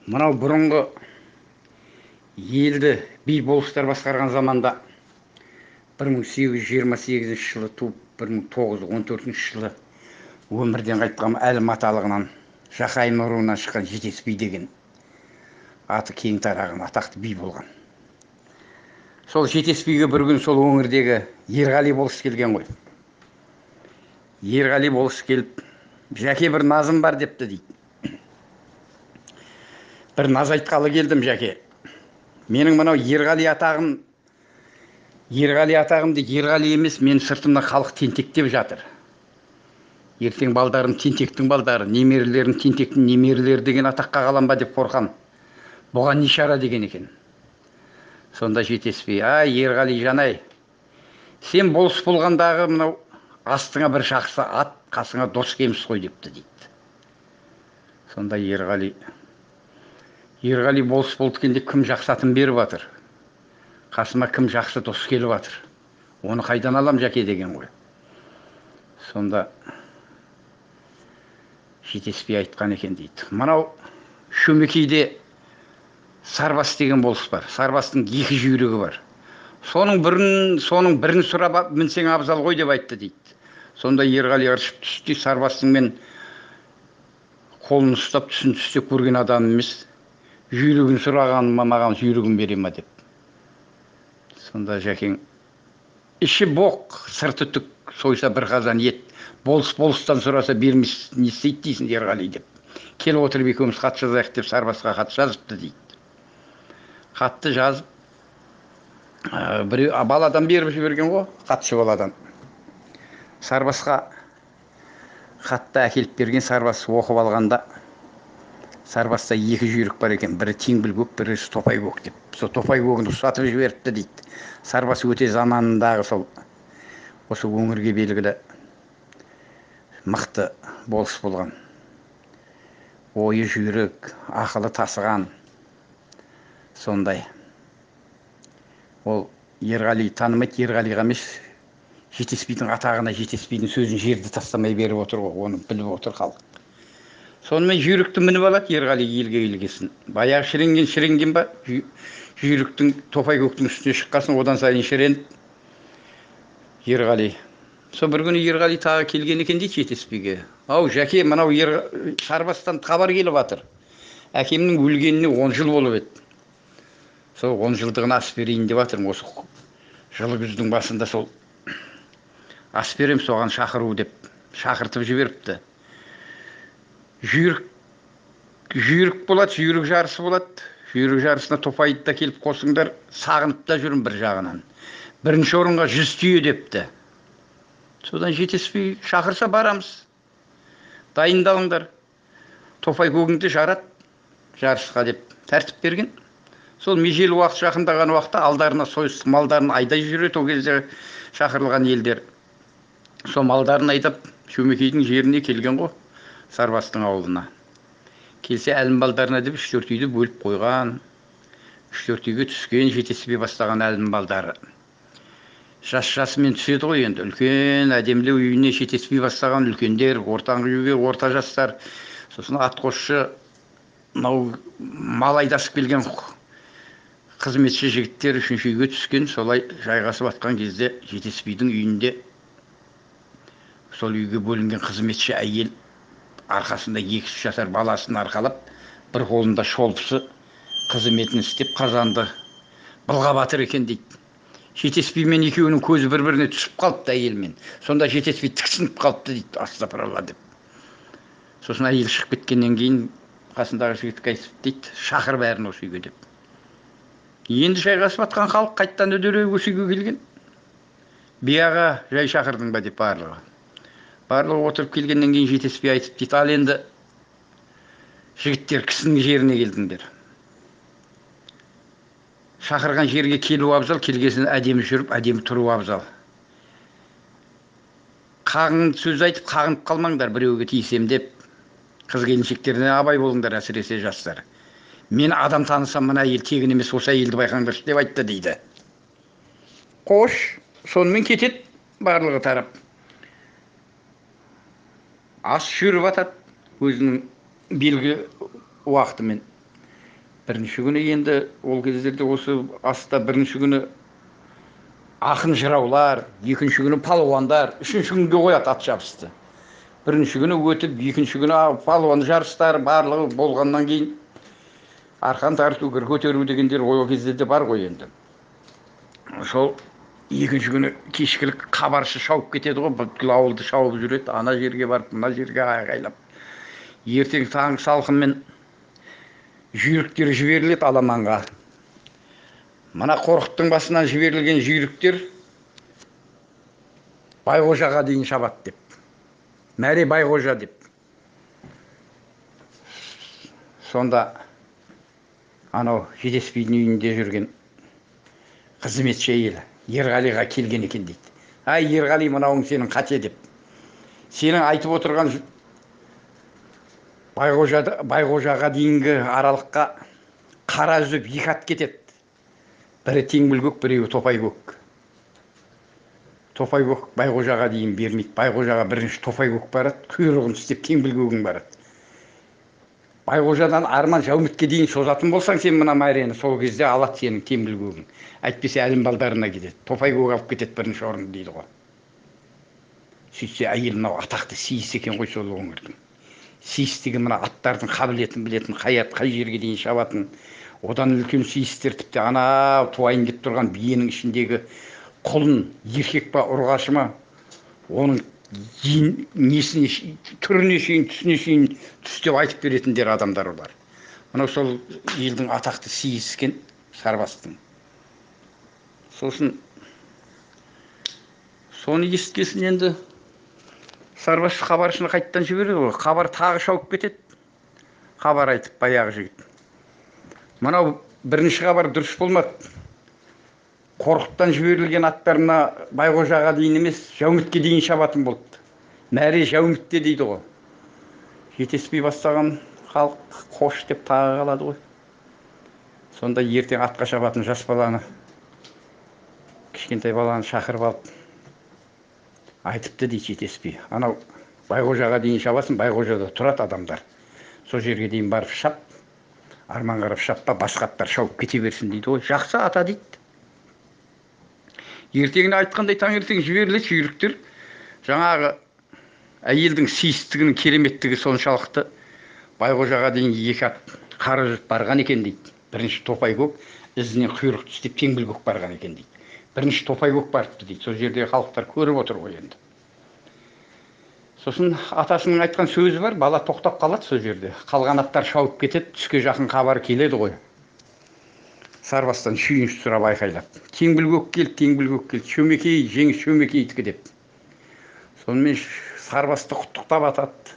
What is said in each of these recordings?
Мынау бұрынғы елді би болыстар басқарған заманда 1828 жылы туып 1914 жылы өмірден қайтқан әлім аталығынан Жақайым руынан шыққан Жетес би деген аты кең тараған атақты би болған. Сол Жетес биге бір күн сол өңірдегі Ерғали болыс келген ғой. Ерғали болыс келіп, жәке бір назым бар депті дейді. Бір наз айтқалы келдім жәке. Менің мынау Ерғали атағымды Ерғали емес, мен сыртымда халық тентектеп жатыр. Ертең балдарым тентектің балдары, немерелерім тентектің немерелері деген атаққа қалам ба деп қорқам. Бұған не шара деген екен. Сонда Жетес би: Ерғали жанай, сен болыс болғандағы мынау астыңа бір жақсы ат, қасыңа дос кеміс қой депті дейді. Сонда Ерғали болыс болды екен деп кім жақсы атын беріп жатыр? Қасыма кім жақсы дос келіп жатыр? Оны қайдан алам жәке деген ғой. Сонда Жетес би айтқан екен дейді. Мынау Шөмекейде Сарбас деген болыс бар. Сарбастың 2 жүйрігі бар. Соның бірін сұрап мінсең абзал ғой деп айтты дейді. Сонда Ерғали ыршып түсті. Сарбастың мен қолын ұстап түсін түстеп көрген адам емес. Жүйрігін сұрағаныма маған жүйрігін бере ма деп. Сонда жәкең: іші боқ, сырты түк, сойса бір қазан ет. Болыстан сұраса бермес, не істейді дейсің Ерғали деп. Келіп отырып екеуміз хат жазайық деп Сарбасқа хат жазыпты дейді. Хатты жазып, біреу баладан беріп жіберген ғой, хатшы баладан. Сарбасқа хатты әкеліп берген. Сарбас оқып алғанда, Сарбаста 2 жүйрік бар екен, бірі теңбіл көк, бірі топай көк деп. Сол топай көгін ұстатып жіберіпті дейді. Сарбас өте заманындағы осы өңірге белгілі мықты болыс болған. Ойы жүйрік, ақылы тасыған. Сондай. Ол Ерғали танымайды, Ерғалиға емес, Жетес бидің атағына, Жетес бидің сөзін жерді тастамай беріп отыр ғой, оны біліп отыр халық. Сонымен жүйрікті мініп алады Ерғали елге келгесін. Баяғы шіренген ба, жүйріктің топай көктің үстіне шыққасын, одан сайын шіреніп Ерғали. Сол бір күні Ерғали тағы келген екен дейді Жетес биге. Жәке, мынау Сарбастан хабар келіп жатыр. Әкемнің өлгеніне 10 жыл болып еді. Сол 10 жылдығына ас берейін деп жатырмын. Осы жылы күздің басында сол ас берем, соған шақыру деп шақыртып жіберіпті. Жүйрік болады, жүйрік жарысы болады. Жүйрік жарысына топайды да келіп қосыңдар, сағынып та жүрім бір жағынан. Бірінші орынға 100 түйе депті. Содан Жетес би шақырса барамыз. Дайындалыңдар. Топай көгіңді жарат жарысқа деп тәртіп берген. Сол межелі уақыт жақындаған уақытта алдарына сойыс малдарын айдай жүреді. Ол кезде шақырылған елдер сол малдарын айдап Шөмекейдің жеріне келген ғой, Сарбастың ауылына. Келсе әлім балдарына деп 3-4 үйді бөліп қойған. 3-4 үйге түскен Жетес би бастаған әлім балдары. Жасымен түседі ғой енді. Үлкен әдемлі үйіне Жетес би бастаған үлкендер, ортаңғы үйге орта жастар. Сосын атқосшы, мал айдасып келген қызметші жігіттер 3-ші үйге түскен. Солай жайғасып атқан кезде Жетес бидің үйінде сол үйге бөлінген қызметші әйел арқасында 2-3 жасар баласын арқалап, бір қолында шолпысы қызметін істеп қазанды былға батыр екен дейді. Жетес би мен екеуінің көзі бір-біріне түсіп қалыпты әйелмен. Сонда Жетес би тіксініп қалыпты дейді, астапыралла деп. Сосын әйел шығып кеткеннен кейін қасындағы жігітке айтып дейді, шақыр бәрін осы үйге деп. Енді жайғасып атқан халық қайттан үдере осы үйге келген. Бияға жай шақырдың ба деп барлығы. Барлығы отырып келгеннен кейін Жетес би айтып дейді, ал енді жігіттер кісінің жеріне келдіңдер. Шақырған жерге келу абзал, келгесін әдемі жүріп, әдемі тұру абзал. Қағын сөз айтып, қағынып қалмаңдар, біреуге тиісем деп. Қыз келіншектеріне абай болыңдар, әсіресе жастар. Мен адам танысам, мына әйел тегін емес, осы әйелді байқаңдаршы деп айтты дейді. Қош, сонымен кетеді барлығы тарап. Ас жүріп атады өзінің белгі уақытымен. Бірінші күні енді ол кездерде осы аста бірінші күні ақын жыраулар, екінші күні палуандар, үшінші күнге қояды ат шабысты. Бірінші күні өтіп, екінші күні палуан жарыстары барлығы болғаннан кейін арқан тарту, гір көтеру дегендер ол кездерде бар ғой енді. Сол екінші күні кешкілік хабаршы шауып кетеді ғой, бүткіл ауылды шауып жүреді, ана жерге барып, мына жерге айғайлап. Ертең таңғы салқынмен жүйріктер жіберіледі аламанға. Мына қорықтың басынан жіберілген жүйріктер Байғожаға дейін шабады деп. Мәре Байғожа деп. Сонда анау Жетеспейдің үйінде жүрген қызметші әйелі Ерғалиға келген екен дейді. Ай, Ерғали, мынауың сенің қате деп. Сенің айтып отырған Байғожаға дейінгі аралыққа қара үзіп екі ат кетеді. Бірі Теңбілкөк, біреуі Топайкөк. Топайкөк Байғожаға дейін бермейді. Байғожаға бірінші Топайкөк барады, құйрығын істеп Теңбілкөгің барады. Байғожадан Арман Жаумітке дейін созатын болсаң, сен мына мәрені сол кезде алады сенің Теңбілкөгің. Әйтпесе әлім балдарына кетеді. Топайкөк алып кетеді бірінші орын дейді ғой. Сөйтсе әйел мынау атақты Сейіс екен ғой сол өңірдің. Сейіс деген мына аттардың қабілетін білетін, қай жерге дейін шабатын. Одан үлкен Сейістер тіпті ана туайын деп тұрған биенің ішіндегі құлын, еркек па, ұрғашы ма, оның несіне, түріне шейін, түсіне шейін түстеп айтып беретіндер адамдар олар. Мынау сол елдің атақты Сейіс екен, Сарбастың. Сосын соны естігесін енді Сарбас хабаршыны қайттан жібереді ғой. Хабар тағы шауып кетеді. Хабар айтып баяғы жігіт. Мынау бірінші хабар дұрыс болмады. Қорықтан жіберілген аттарына Байғожаға дейін емес, Жаумітке дейін шабатын болды. Мәре Жаумітте дейді ғой. Жетеспей бастаған халық қош деп тағы қалады ғой. Сонда ертең атқа шабатын жас баланы, кішкентай баланы шақырып алып айтыпты дейді Жетеспей. Анау Байғожаға дейін шабасын, Байғожада тұрады адамдар. Сол жерге дейін барып шап, арман қарап шаппа, басқа аттар шауып кете берсін дейді ғой. Жақсы ата дейді. Ертеңіне айтқандай таңертең жіберіледі жүйріктер. Жаңағы әйелдің сейістігінің кереметтігі соншалықты Байғожаға дейін екі ат қара үзіп барған екен дейді. Бірінші Топайкөк ізінен құйрық тістеп Теңбілкөк барған екен дейді. Бірінші Топайкөк барыпты дейді. Сол жердегі халықтар көріп отыр ғой енді. Сосын атасының айтқан сөзі бар, бала тоқтап қалады сол жерде. Қалған аттар шауып кетеді, түске жақын хабар келеді ғой. Сарбастан сүйінші сұрап айқайлап. Теңбілкөк келді, Теңбілкөк келді, Шөмекей, жеңіс Шөмекейдікі деп. Сонымен Сарбасты құттықтап атады.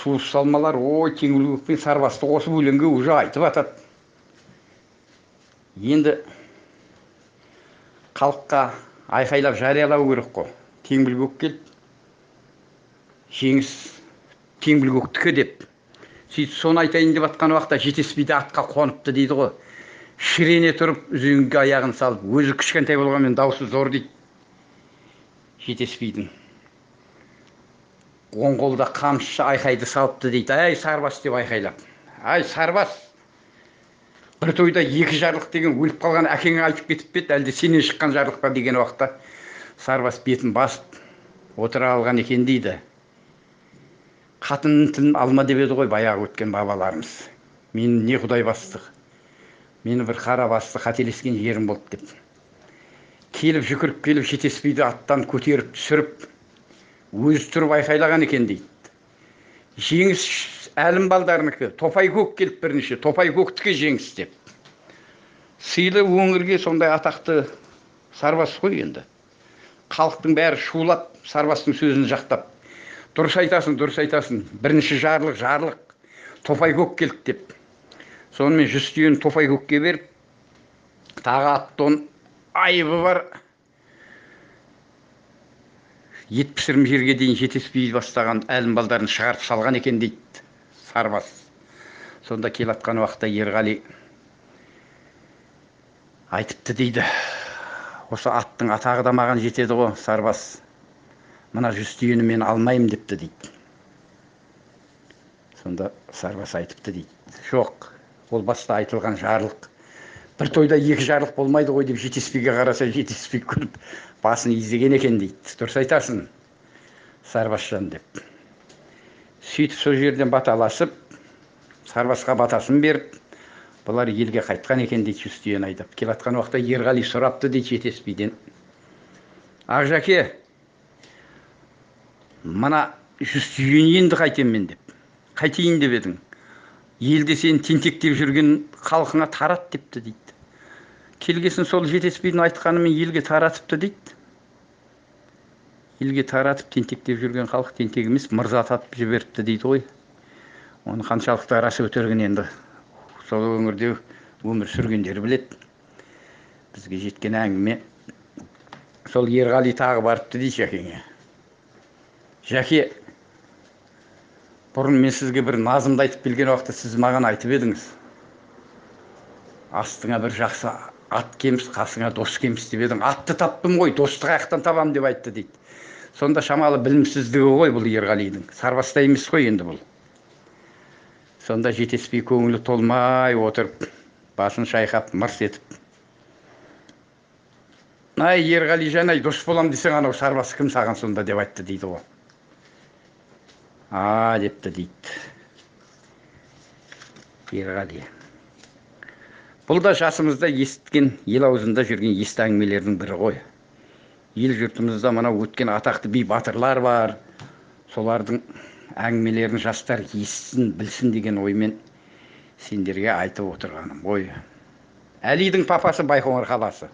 Суыз салмалар, ой, Теңбілкөк пен Сарбасты қосып өлеңге уже айтып атады. Енді халыққа айқайлап жариялау керек қой. Теңбілкөк келді, жеңіс Теңбілкөктікі деп. Сөйтіп соны айтайын деп атқан уақытта Жетеспейді атқа қоныпты дейді ғой. Шірене тұрып, үзеңгіге аяғын салып, өзі кішкентай болғанмен даусы зор дейді. Жетеспейдің оң қолда қамшы айқайды салыпты дейді. Ай, Сарбас деп айқайлап. Ай, Сарбас, бір тойда екі жарлық деген өліп қалған әкеңе айтып кетіп пе еді, әлде сенен шыққан жарлыққа деген уақытта Сарбас бетін басып отыра алған екен дейді. Қатынның тілін алма деп еді ғой баяғы өткен бабаларымыз. Мен не құдай бастық, мені бір қара басты қателескен жерім болды деп. Келіп жүкіріп келіп Жетеспейді аттан көтеріп түсіріп, өзі тұрып айқайлаған екен дейді. Жеңіс әлім балдарынікі, Топайкөк келіп бірінші, Топайкөктікі жеңіс деп. Сыйлы өңірге сондай атақты Сарбас қой енді. Халықтың бәрі шулап, Сарбастың сөзін жақтап. Дұрыс айтасың, бірінші жарлық, Топайкөк келді деп. Сонымен 100 түйін Топайкөкке беріп, тағы аттон айыбы бар. Ет пісірім жерге дейін Жетеспей бастаған әлім балдарын шығарып салған екен дейді Сарбас. Сонда келатқан уақытта Ерғали айтыпты дейді. Осы аттың атағы да маған жетеді ғой, Сарбас. Мына 100 түйіні мен алмайым депті дейді. Сонда Сарбас айтыпты дейді. Жоқ, Ол баста айтылған жарлық. Бір тойда екі жарлық болмайды ғой деп Жетеспейге қараса, Жетеспей күліп басын изеген екен дейді. Дұрыс айтасың, Сарбасжан деп. Сөйтіп сол жерден баталасып, Сарбасқа батасын беріп, бұлар елге қайтқан екен дейді Жүстүйен айдап. Келатқан уақытта Ерғали сұрапты дейді Жетеспейден. Ақжаке, мына Жүстүйен енді қайтемін деп. Қайтейін деп едің. Елде сен тентектеп жүрген халқыңа тарат депті дейді. Келгесін сол Жетеспейдің айтқанымен елге таратыпты дейді. Елге таратып тентектеп жүрген халық тентек емес, мырза ататып жіберіпті дейді ғой. Оны қаншалықты рас өтірігін енді сол өңірде өмір сүргендер біледі. Бізге жеткен әңгіме. Сол Ерғали тағы барыпты дейді Жәкеңе. Жәке, бұрын мен сізге бір назымды айтып келген уақытта сіз маған айтып едіңіз. Астыңа бір жақсы ат кеміс, қасыңа дос кеміс деп едің. Атты таптым ғой, достық аяқтан табам деп айтты дейді. Сонда шамалы білімсіздігі ғой бұл Ерғалидың. Сарбаста емес қой енді бұл. Сонда Жетеспей көңілі толмай отырып, басын шайқап, мырс етіп. Ай, Ерғали жанай, дос болам десең, анау Сарбас кім саған сонда деп айтты дейді ғой. Депті дейді Ерғали. Бұл да жасымызда естіткен, ел аузында жүрген есті әңгімелердің бірі ғой. Ел жұртымызда мына өткен атақты би батырлар бар. Солардың әңгімелерін жастар естісін, білсін деген оймен сендерге айтып отырғаным ғой. Әлидің папасы Байқоңыр қаласы.